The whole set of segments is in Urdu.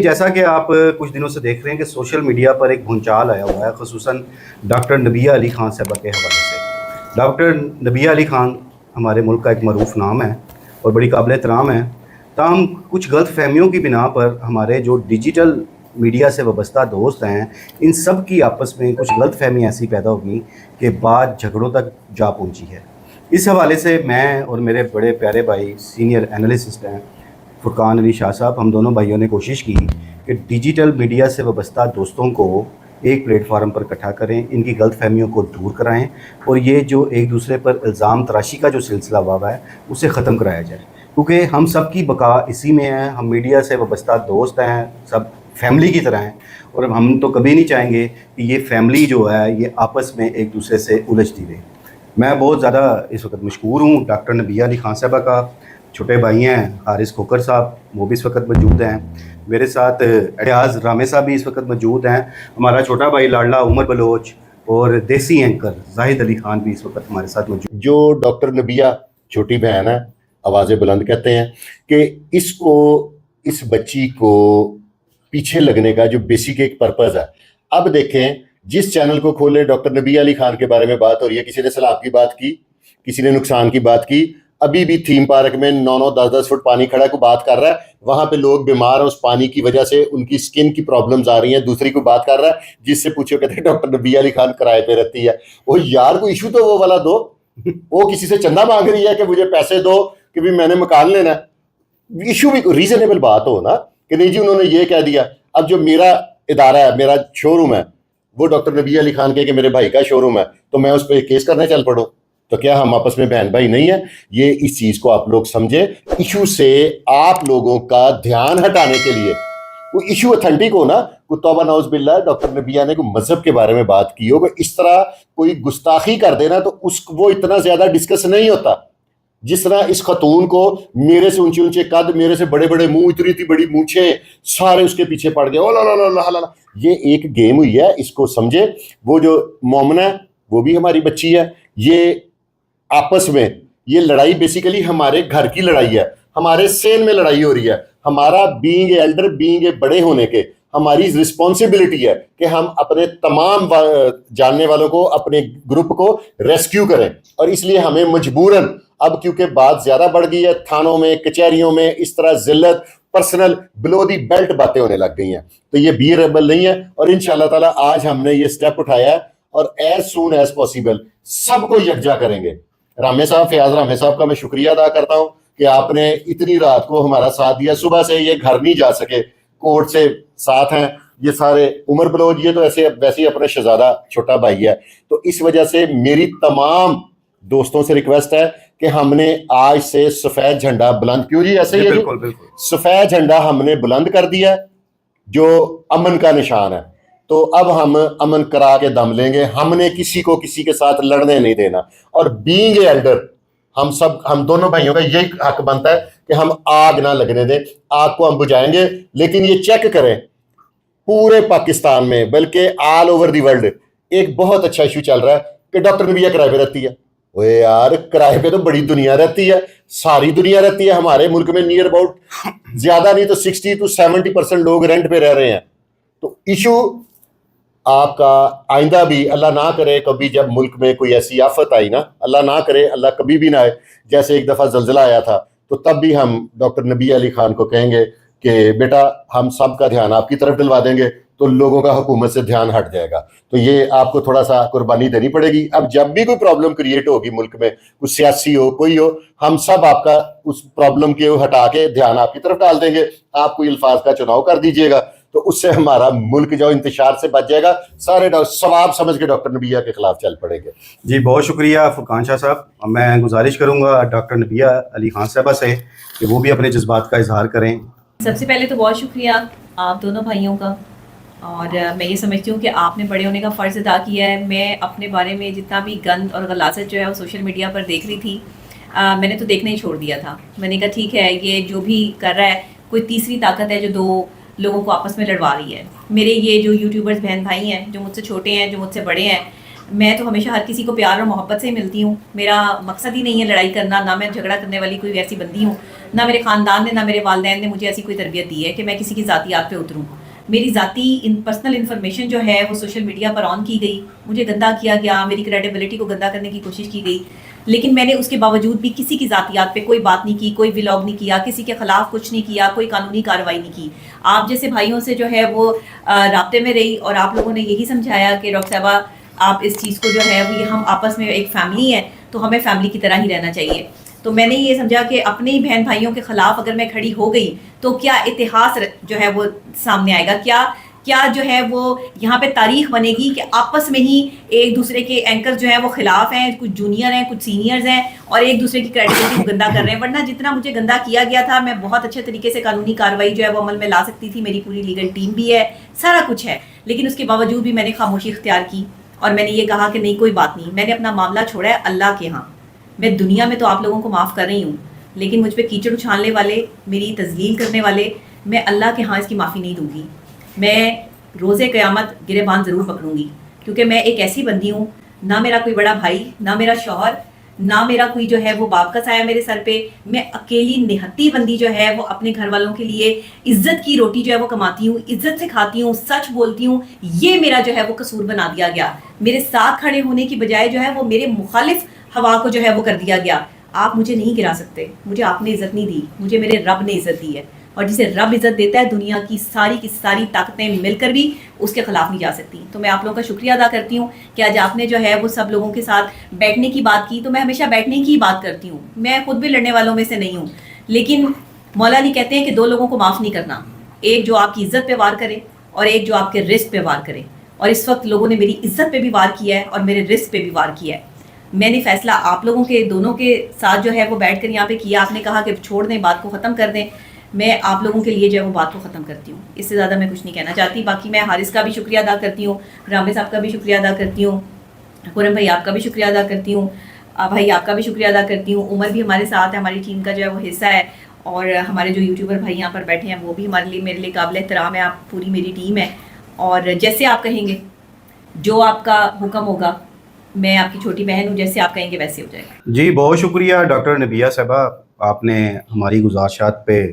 جیسا کہ آپ کچھ دنوں سے دیکھ رہے ہیں کہ سوشل میڈیا پر ایک بھونچال آیا ہوا ہے، خصوصاً ڈاکٹر نبیہ علی خان صاحبہ کے حوالے سے۔ ڈاکٹر نبیہ علی خان ہمارے ملک کا ایک معروف نام ہے اور بڑی قابل احترام ہے، تاہم کچھ غلط فہمیوں کی بنا پر ہمارے جو ڈیجیٹل میڈیا سے وابستہ دوست ہیں، ان سب کی آپس میں کچھ غلط فہمی ایسی پیدا ہوگی کہ بات جھگڑوں تک جا پہنچی ہے۔ اس حوالے سے میں اور میرے بڑے پیارے بھائی سینئر اینالسسٹ ہیں فرقان علی شاہ صاحب، ہم دونوں بھائیوں نے کوشش کی کہ ڈیجیٹل میڈیا سے وابستہ دوستوں کو ایک پلیٹ فارم پر اکٹھا کریں، ان کی غلط فہمیوں کو دور کرائیں اور یہ جو ایک دوسرے پر الزام تراشی کا جو سلسلہ ہوا ہے اسے ختم کرایا جائے، کیونکہ ہم سب کی بقا اسی میں ہے۔ ہم میڈیا سے وابستہ دوست ہیں، سب فیملی کی طرح ہیں، اور ہم تو کبھی نہیں چاہیں گے کہ یہ فیملی جو ہے یہ آپس میں ایک دوسرے سے الجھتی رہے۔ میں بہت زیادہ اس وقت مشکور ہوں ڈاکٹر نبیہ علی خان صاحبہ کا۔ چھوٹے بھائی ہیں حارث کھوکر صاحب، وہ بھی اس وقت موجود ہیں۔ میرے ساتھ اعجاز رامے صاحب بھی اس وقت موجود ہیں۔ ہمارا چھوٹا بھائی لاڈلا عمر بلوچ اور دیسی اینکر زاہد علی خان بھی اس وقت ہمارے ساتھ موجود ہیں۔ جو ڈاکٹر نبیہ چھوٹی بہن ہے، آوازیں بلند کہتے ہیں کہ اس بچی کو پیچھے لگنے کا جو بیسک ایک پرپز ہے۔ اب دیکھیں، جس چینل کو کھولے ڈاکٹر نبیہ علی خان کے بارے میں بات ہو رہی ہے، کسی نے سیلاب کی بات کی، کسی نے نقصان کی بات کی، ابھی بھی تھیم پارک میں 9 10 فٹ پانی کھڑا ہے، کو بات کر رہا ہے، وہاں پہ لوگ بیمار ہیں اس پانی کی وجہ سے، ان کی سکن کی پرابلمز آ رہی ہیں، دوسری کو بات کر رہا ہے، جس سے پوچھو کہتے ہیں ڈاکٹر نبیہ علی خان کرائے پہ رہتی ہے۔ وہ یار کوئی ایشو تو وہ والا دو، وہ کسی سے چندہ مانگ رہی ہے کہ مجھے پیسے دو کہ بھی میں نے مکان لینا ہے، ایشو بھی ریزنیبل بات ہو نا، کہ نہیں جی انہوں نے یہ کہہ دیا۔ اب جو میرا ادارہ ہے، میرا شو روم ہے، وہ ڈاکٹر نبیہ علی خان کے کہ میرے بھائی کا شو روم ہے، تو میں اس پہ کیس کرنے چل پڑوں، تو کیا ہم آپس میں بہن بھائی نہیں ہیں؟ یہ اس چیز کو آپ لوگ سمجھیں۔ ایشو سے آپ لوگوں کا دھیان ہٹانے کے لیے وہ ایشو اتھینٹک ہو نا، کوئی توبہ نعوذ باللہ ڈاکٹر نبیہ نے کوئی مذہب کے بارے میں بات کی ہو، اس طرح کوئی گستاخی کر دینا تو وہ اتنا زیادہ ڈسکس نہیں ہوتا، جس طرح اس خاتون کو میرے سے اونچے اونچے قد، میرے سے بڑے بڑے منہ، اتنی بڑی مونچھیں، سارے اس کے پیچھے پڑ گئے، او لا لا لا لا لا۔ یہ ایک گیم ہوئی ہے، اس کو سمجھے۔ وہ جو مومنہ ہے وہ بھی ہماری بچی ہے، یہ آپس میں یہ لڑائی بیسیکلی ہمارے گھر کی لڑائی ہے، ہمارے سین میں لڑائی ہو رہی ہے۔ ہمارا being a elder, being a بڑے ہونے کے، ہماری رسپانسبلٹی ہے کہ ہم اپنے تمام جاننے والوں کو، اپنے گروپ کو ریسکیو کریں، اور اس لیے ہمیں مجبوراً اب کیونکہ بات زیادہ بڑھ گئی ہے، تھانوں میں، کچہریوں میں اس طرح ذلت، پرسنل بلو دی بیلٹ باتیں ہونے لگ گئی ہیں، تو یہ بیئریبل نہیں ہے۔ اور انشاءاللہ تعالیٰ آج ہم نے یہ سٹیپ اٹھایا ہے، اور ایز سون ایز پاسبل سب کو یکجا کریں گے۔ رامے صاحب، فیاض رامے صاحب کا میں شکریہ ادا کرتا ہوں کہ آپ نے اتنی رات کو ہمارا ساتھ دیا، صبح سے یہ گھر نہیں جا سکے، کورٹ سے ساتھ ہیں یہ سارے۔ عمر بلوچ یہ تو ویسے ہی اپنا شہزادہ چھوٹا بھائی ہے، تو اس وجہ سے میری تمام دوستوں سے ریکویسٹ ہے کہ ہم نے آج سے سفید جھنڈا بلند، کیوں جی ایسے ہی ہے جی، سفید جھنڈا ہم نے بلند کر دیا جو امن کا نشان ہے۔ تو اب ہم امن کرا کے دم لیں گے، ہم نے کسی کو کسی کے ساتھ لڑنے نہیں دینا، اور بینگ اے ایلڈر ہم دونوں بھائیوں کا یہی حق بنتا ہے کہ ہم آگ نہ لگنے دیں، آگ کو ہم بجھائیں گے، لیکن یہ چیک کریں پورے پاکستان میں بلکہ آل اوور دی ورلڈ ایک بہت اچھا ایشو چل رہا ہے کہ ڈاکٹر نبیہ کرائے پہ رہتی ہے۔ اوے یار، کرائے پہ تو بڑی دنیا رہتی ہے، ساری دنیا رہتی ہے۔ ہمارے ملک میں نیئر اباؤٹ زیادہ نہیں تو 60 to 70% لوگ رینٹ پہ رہ رہے ہیں۔ تو ایشو آپ کا آئندہ بھی اللہ نہ کرے کبھی جب ملک میں کوئی ایسی آفت آئی نا، اللہ نہ کرے، اللہ کبھی بھی نہ آئے، جیسے ایک دفعہ زلزلہ آیا تھا، تو تب بھی ہم ڈاکٹر نبیہ علی خان کو کہیں گے کہ بیٹا ہم سب کا دھیان آپ کی طرف دلوا دیں گے، تو لوگوں کا حکومت سے دھیان ہٹ جائے گا۔ تو یہ آپ کو تھوڑا سا قربانی دینی پڑے گی۔ اب جب بھی کوئی پرابلم کریٹ ہوگی ملک میں، کوئی سیاسی ہو، کوئی ہو، ہم سب آپ کا اس پرابلم کے ہٹا کے دھیان آپ کی طرف ڈال دیں گے۔ آپ کوئی الفاظ کا چناؤ کر دیجئے گا، تو اس سے ہمارا ملک جو انتشار سے بچ جائے گا، سارے ثواب سمجھ کے ڈاکٹر نبیہ کے خلاف چل پڑیں گے۔ جی بہت شکریہ فرقان شاہ صاحب۔ میں گزارش کروں گا ڈاکٹر نبیہ علی خان صاحبہ سے کہ وہ بھی اپنے جذبات کا اظہار کریں۔ سب سے پہلے تو بہت شکریہ آپ دونوں بھائیوں کا، اور میں یہ سمجھتی ہوں کہ آپ نے بڑے ہونے کا فرض ادا کیا ہے۔ میں اپنے بارے میں جتنا بھی گند اور غلاظت جو ہے وہ سوشل میڈیا پر دیکھ رہی تھی، میں نے تو دیکھنا ہی چھوڑ دیا تھا۔ میں نے کہا ٹھیک ہے، یہ جو بھی کر رہا ہے کوئی تیسری طاقت ہے جو دو لوگوں کو آپس میں لڑوا رہی ہے۔ میرے یہ جو یوٹیوبرز بہن بھائی ہیں، جو مجھ سے چھوٹے ہیں، جو مجھ سے بڑے ہیں، میں تو ہمیشہ ہر کسی کو پیار اور محبت سے ہی ملتی ہوں. میرا مقصد ہی نہیں ہے لڑائی کرنا, نہ میں جھگڑا کرنے والی کوئی ایسی بندی ہوں, نہ میرے خاندان نے, نہ میرے والدین نے مجھے ایسی کوئی تربیت دی ہے کہ میں کسی کی ذاتیات پہ اتروں. میری ذاتی پرسنل انفارمیشن جو ہے وہ سوشل میڈیا پر آن کی گئی, مجھے گندا کیا گیا, میری کریڈیبلٹی کو گندا کرنے کی کوشش کی گئی, لیکن میں نے اس کے باوجود بھی کسی کی ذاتیات پہ کوئی بات نہیں کی, کوئی ولاگ نہیں کیا, کسی کے خلاف کچھ نہیں کیا, کوئی قانونی کارروائی نہیں کی. آپ جیسے بھائیوں سے جو ہے وہ رابطے میں رہی اور آپ لوگوں نے یہی سمجھایا کہ ڈاکٹر صاحبہ آپ اس چیز کو جو ہے وہ ہم آپس میں ایک فیملی ہے تو ہمیں فیملی کی طرح ہی رہنا چاہیے. تو میں نے یہ سمجھا کہ اپنے ہی بہن بھائیوں کے خلاف اگر میں کھڑی ہو گئی تو کیا اتہاس جو ہے وہ سامنے آئے گا, کیا جو ہے وہ یہاں پہ تاریخ بنے گی کہ آپس میں ہی ایک دوسرے کے اینکر جو ہیں وہ خلاف ہیں, کچھ جونیئر ہیں, کچھ سینئرز ہیں, اور ایک دوسرے کی کریڈیبلٹی کو گندا کر رہے ہیں. ورنہ جتنا مجھے گندا کیا گیا تھا میں بہت اچھے طریقے سے قانونی کارروائی جو ہے وہ عمل میں لا سکتی تھی, میری پوری لیگل ٹیم بھی ہے, سارا کچھ ہے, لیکن اس کے باوجود بھی میں نے خاموشی اختیار کی اور میں نے یہ کہا کہ نہیں کوئی بات نہیں, میں نے اپنا معاملہ چھوڑا ہے اللہ کے ہاں. میں دنیا میں تو آپ لوگوں کو معاف کر رہی ہوں, لیکن مجھ پہ کیچڑ اچھالنے والے, میری تذلیل کرنے والے, میں اللہ کے ہاں اس کی معافی نہیں دوں گی. میں روزے قیامت گریبان ضرور پکڑوں گی, کیونکہ میں ایک ایسی بندی ہوں, نہ میرا کوئی بڑا بھائی, نہ میرا شوہر, نہ میرا کوئی جو ہے وہ باپ کا سایہ میرے سر پہ. میں اکیلی نہتی بندی جو ہے وہ اپنے گھر والوں کے لیے عزت کی روٹی جو ہے وہ کماتی ہوں, عزت سے کھاتی ہوں, سچ بولتی ہوں. یہ میرا جو ہے وہ قصور بنا دیا گیا. میرے ساتھ کھڑے ہونے کی بجائے جو ہے وہ میرے مخالف ہوا کو جو ہے وہ کر دیا گیا. آپ مجھے نہیں گرا سکتے, مجھے آپ نے عزت نہیں دی, مجھے میرے رب نے عزت دی ہے, اور جسے رب عزت دیتا ہے دنیا کی ساری طاقتیں مل کر بھی اس کے خلاف نہیں جا سکتی. تو میں آپ لوگوں کا شکریہ ادا کرتی ہوں کہ آج آپ نے جو ہے وہ سب لوگوں کے ساتھ بیٹھنے کی بات کی. تو میں ہمیشہ بیٹھنے کی بات کرتی ہوں, میں خود بھی لڑنے والوں میں سے نہیں ہوں, لیکن مولا علی کہتے ہیں کہ دو لوگوں کو معاف نہیں کرنا, ایک جو آپ کی عزت پہ وار کرے اور ایک جو آپ کے رزق پہ وار کرے. اور اس وقت لوگوں نے میری عزت پہ بھی وار کیا ہے اور میرے رزق پہ بھی وار کیا ہے. میں نے فیصلہ آپ لوگوں کے دونوں کے ساتھ جو ہے وہ بیٹھ کر یہاں پہ کیا. آپ نے کہا کہ چھوڑ دیں, بات کو ختم کر دیں. میں آپ لوگوں کے لیے جو ہے وہ بات کو ختم کرتی ہوں, اس سے زیادہ میں کچھ نہیں کہنا چاہتی. باقی میں حارث کا بھی شکریہ ادا کرتی ہوں, رامے صاحب کا بھی شکریہ ادا کرتی ہوں, قرم بھائی آپ کا بھی شکریہ ادا کرتی ہوں, بھائی آپ کا بھی شکریہ ادا کرتی ہوں. عمر بھی ہمارے ساتھ ہے, ہماری ٹیم کا جو ہے وہ حصہ ہے, اور ہمارے جو یوٹیوبر بھائی یہاں پر بیٹھے ہیں وہ بھی ہمارے لیے, میرے لیے قابل احترام ہے. آپ پوری میری ٹیم ہے, اور جیسے آپ کہیں گے, جو آپ کا حکم ہوگا, میں آپ کی چھوٹی بہن ہوں, جیسے آپ کہیں گے ویسے ہو جائے گا. جی بہت شکریہ ڈاکٹر نبیہ صاحبہ, آپ نے ہماری گزارشات پہ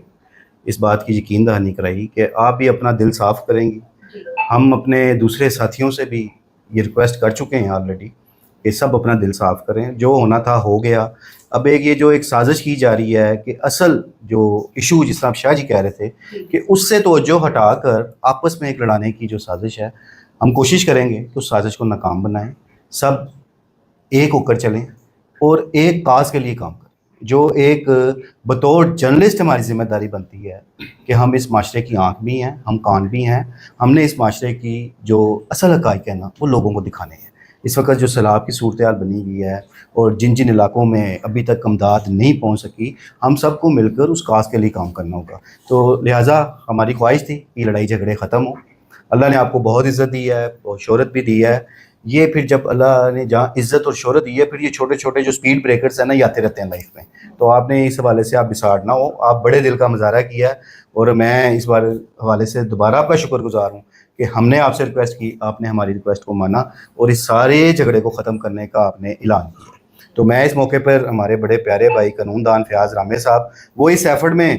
اس بات کی یقین دہانی کرائی کہ آپ بھی اپنا دل صاف کریں گی. ہم اپنے دوسرے ساتھیوں سے بھی یہ ریکویسٹ کر چکے ہیں آلریڈی کہ سب اپنا دل صاف کریں. جو ہونا تھا ہو گیا. اب ایک سازش کی جا رہی ہے کہ اصل جو ایشو جس طرح شاہ جی کہہ رہے تھے کہ اس سے توجہ ہٹا کر آپس میں ایک لڑانے کی جو سازش ہے, ہم کوشش کریں گے کہ اس سازش کو ناکام بنائیں, سب ایک ہو کر چلیں اور ایک کاز کے لیے کام کریں. جو ایک بطور جرنلسٹ ہماری ذمہ داری بنتی ہے کہ ہم اس معاشرے کی آنکھ بھی ہیں, ہم کان بھی ہیں, ہم نے اس معاشرے کی جو اصل حقائق ہے نا وہ لوگوں کو دکھانے ہیں. اس وقت جو سیلاب کی صورتحال بنی ہوئی ہے اور جن جن علاقوں میں ابھی تک امداد نہیں پہنچ سکی, ہم سب کو مل کر اس کاز کے لیے کام کرنا ہوگا. تو لہٰذا ہماری خواہش تھی کہ لڑائی جھگڑے ختم ہوں. اللہ نے آپ کو بہت عزت دی ہے, بہت شہرت بھی دی ہے. یہ پھر جب اللہ نے جہاں عزت اور شہرت دی ہے, پھر یہ چھوٹے چھوٹے جو سپیڈ بریکرز ہیں نا, یہ آتے رہتے ہیں لائف میں. تو آپ نے اس حوالے سے آپ بساڑ نہ ہو, آپ بڑے دل کا مظاہرہ کیا ہے, اور میں اس بار حوالے سے دوبارہ آپ کا شکر گزار ہوں کہ ہم نے آپ سے ریکویسٹ کی, آپ نے ہماری ریکویسٹ کو مانا اور اس سارے جھگڑے کو ختم کرنے کا آپ نے اعلان کیا. تو میں اس موقع پر ہمارے بڑے پیارے بھائی قانون دان فیاض رامے صاحب, وہ اس ایفرٹ میں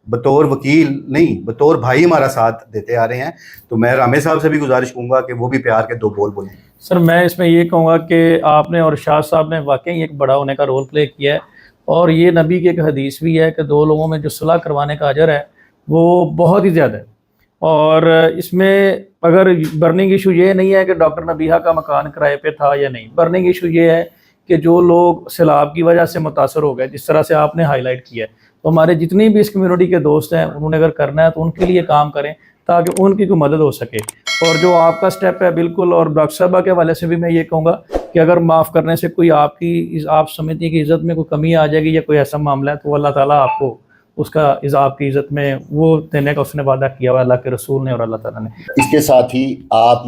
بطور وکیل نہیں بطور بھائی ہمارا ساتھ دیتے آ رہے ہیں. تو میں رامے صاحب سے بھی گزارش کروں گا کہ وہ بھی پیار کے دو بول بولیں. سر میں اس میں یہ کہوں گا کہ آپ نے اور شاہ صاحب نے واقعی ایک بڑا ہونے کا رول پلے کیا ہے, اور یہ نبی کی ایک حدیث بھی ہے کہ دو لوگوں میں جو صلح کروانے کا اجر ہے وہ بہت ہی زیادہ ہے. اور اس میں اگر برننگ ایشو یہ نہیں ہے کہ ڈاکٹر نبیہہ کا مکان کرائے پہ تھا یا نہیں, برننگ ایشو یہ ہے کہ جو لوگ سیلاب کی وجہ سے متاثر ہو گئے, جس طرح سے آپ نے ہائی لائٹ کیا ہے, تو ہمارے جتنی بھی اس کمیونٹی کے دوست ہیں انہوں نے اگر کرنا ہے تو ان کے لیے کام کریں تاکہ ان کی کوئی مدد ہو سکے. اور جو آپ کا سٹیپ ہے بالکل, اور ڈاکٹر صاحبہ کے حوالے سے بھی میں یہ کہوں گا کہ اگر معاف کرنے سے کوئی آپ سمجھتی ہیں کہ عزت میں کوئی کمی آ جائے گی یا کوئی ایسا معاملہ ہے, تو اللہ تعالیٰ آپ کو اس کا آپ کی عزت میں وہ دینے کا اس نے وعدہ کیا ہوا, اللہ کے رسول نے اور اللہ تعالیٰ نے. اس کے ساتھ ہی آپ